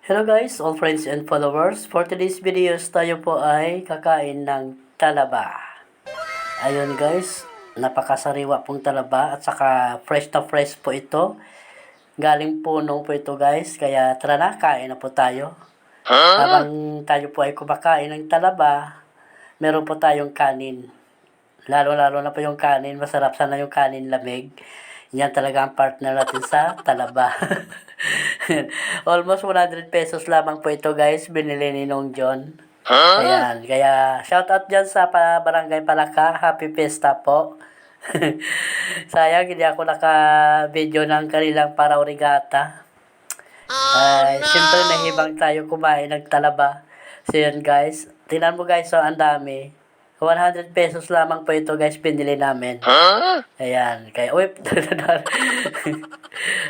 Hello guys, all friends and followers. For today's videos, tayo po ay kakain ng talaba. Ayun guys, napakasariwa pong talaba at saka fresh na fresh po ito. Galing puno po ito guys, kaya tara na, kain na po tayo. Habang tayo po ay kumakain ng talaba, meron po tayong kanin. Lalo-lalo na po yung kanin, masarap sana yung kanin lamig. Yan talaga ang partner natin sa talaba. Almost 100 pesos lamang po ito guys, binili ni Nong John. Ayan, kaya shoutout dyan sa Barangay Palaka, happy fiesta po. Sayang hindi ako naka-video ng kanilang paraw regata. Siyempre nahibang tayo kumain ng talaba. So yun guys, tingnan mo guys, so ang dami. 100 pesos lamang po ito guys, pinili namin. Ayan, kaya, uy,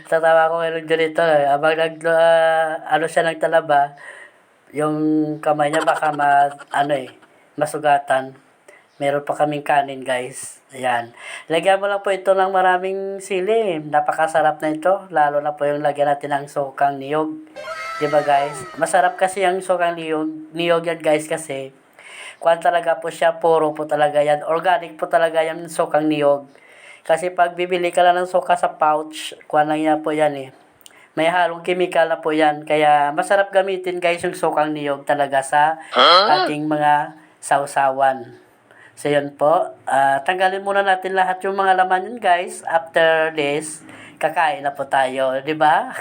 tatawa ko ngayon dito abang ano siya ng talaba, yung kamay niya baka masugatan. Meron pa kaming kanin guys. Ayan. Lagyan mo lang po ito ng maraming sili. Napakasarap na ito. Lalo na po yung lagyan natin ng sukang niyog. Diba guys? Masarap kasi yung sukang niyog. Niyog yan guys kasi kuwan talaga po siya, puro po talaga yan. Organic po talaga yung sukang niyog. Kasi pag bibili ka lang ng suka sa pouch, kuwan lang yan po yan eh. May halong chemical na po yan. Kaya masarap gamitin guys yung sukang niyog talaga sa ating mga sausawan. So yun po, tanggalin muna natin lahat yung mga laman yun guys. After this, kakain na po tayo, di ba?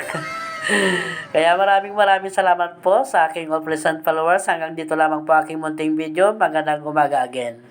Kaya maraming salamat po sa aking all present followers. Hanggang dito lamang po aking munting video. Magandang umaga again.